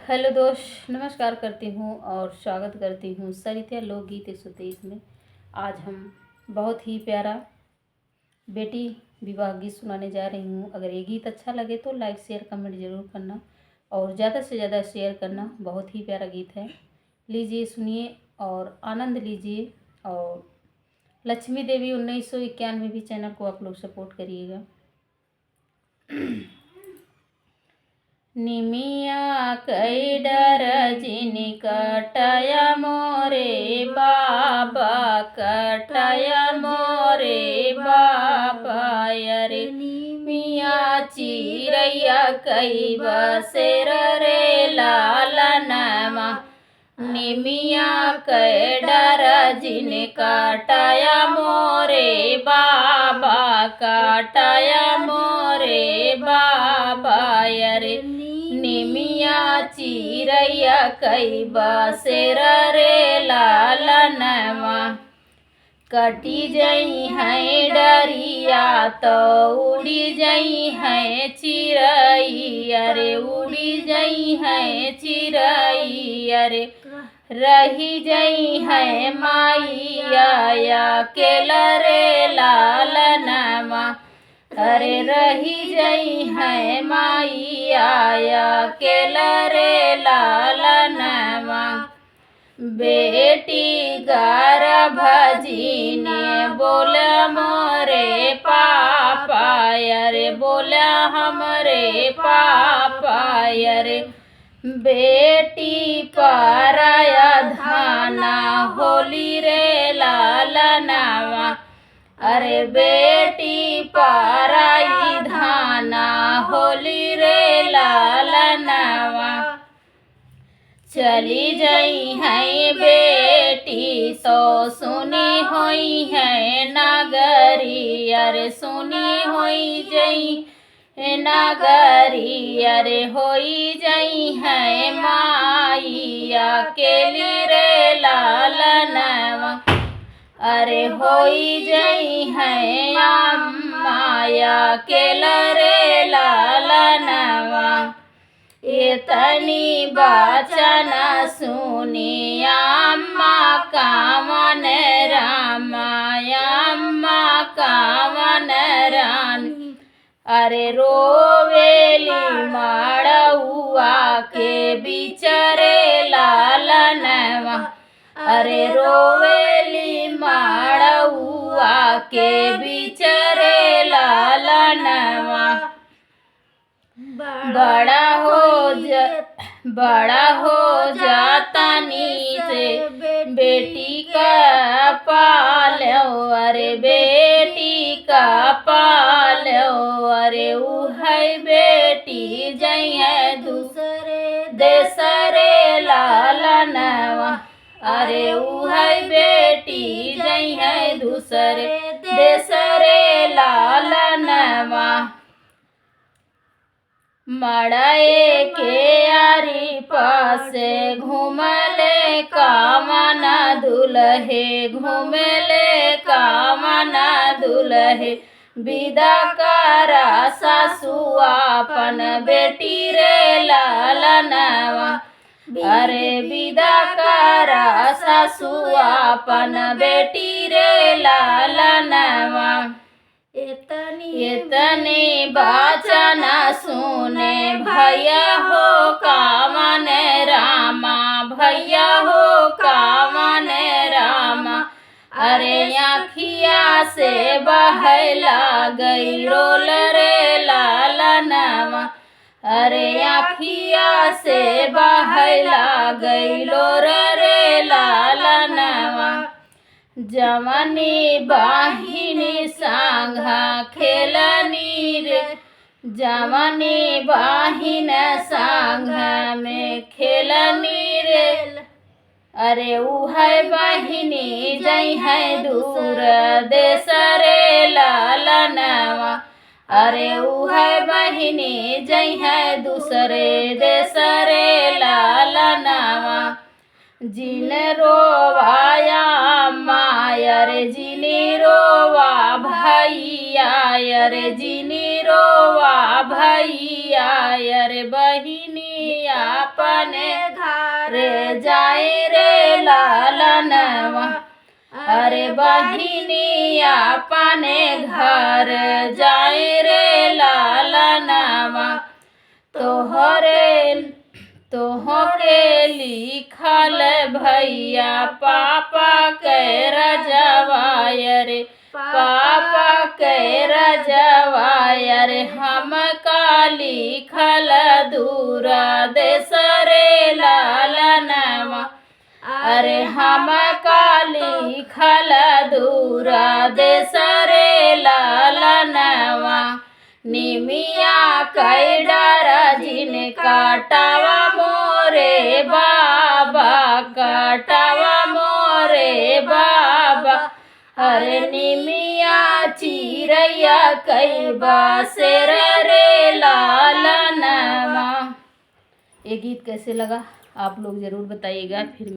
Hello दोस्त, नमस्कार करती हूँ और स्वागत करती हूँ सरिता लोकगीत 123 में। आज हम बहुत ही प्यारा बेटी विवाह गीत सुनाने जा रही हूँ। अगर ये गीत अच्छा लगे तो लाइक शेयर कमेंट ज़रूर करना और ज़्यादा से ज़्यादा शेयर करना। बहुत ही प्यारा गीत है, लीजिए सुनिए और आनंद लीजिए। और लक्ष्मी देवी 1991 भी चैनल को आप लोग सपोर्ट करिएगा। निमिया कई डर जिनी कटया मोरे बाबा, कटया मोरे बाबा। अरे निमिया चिरैया कई बसेर रे लालनमा, निमिया कई डर जिनी कटया मोरे बाबा, कटया मोरे बाबा। अरे निमिया चिरैया कई बसेर रे लालनमा, कटी जई है डरिया तो उड़ी जई है चिरई। अरे उड़ी जई है चिरई, अरे रही जई है माइया केला रे लालनमा। अरे रही जई है माइया केला रे लालनमा। बेटी गर्भ जिने बोला मोरे पापा, अरे बोला हमरे पापा। अरे बेटी पराया धाना होली रे लालनावा, अरे बेटी पराई धाना होली रे लालनावा। चली जई है बेटी सो सुनी होई है नगरी, अरे सुनी होई जई नगरी। अरे होई जई है माइया केली रे लालनवा, अरे होई जई है माया केला रे लालनवा। इतनी बचन सुनी अम्मा कामन रामाया, अम्मा कामन रानी। अरे रोवेली माड़ुआ के बिचरे लालनवा, अरे रोवेली माड़ुआ के बिचरे लालनवा। बड़ा हो जाता नीचे बेटी का पालो, अरे बेटी का पालो। अरे ऊ है बेटी जई है दूसरे देसरे लालनवा, अरे ऊ है बेटी जई है दूसरे देसरे लालनवा। मड़ाए के आरी पासे घूमले कामना दुल्हे, घूमले कामना दुल्हे। विदा करा सासुआ अपन बेटी रे लालनवा, अरे विदा करा सासुआ अपन बेटी रे लालनवा। इतनी बचन सुने भैया हो कामन रामा, भैया हो कामन रामा। अरे आँखिया से बहला गई रोल रे लालनवा, अरे आँखिया से बहला गई रोल रे लालनवा। जवानी बाहिनी सांघा खेलनी रे, जवानी बाहिन सांघा में खेलनी रे। अरे ऊ है बहिनी जई है दूर देश रे लालनवा, अरे ऊ है बहिनी जई है दूसरे देश रे लालनवा। जिन रोवाया माया रे जिनी रोवा भैया, अरे जिनी रोवा भैया। अरे बहिनिया अपने घर जाई रे लालनवा। अरे बहिनी अपने घर जाई रे लालनवा। तोहरे लिखल भैया पापा के रजवाय रे, पापा के रजवाय रे। हमका लिखल दूरा देश रे लालनवा। अरे हमका लिखल दूरा देश रे लालनवा। निमिया कई डर जिन काटावा मोरे बाबा, काटावा मोरे बाबा। अरे निमिया चिरैया कई बासेर रे लालनवा। ये गीत कैसे लगा आप लोग ज़रूर बताइएगा। फिर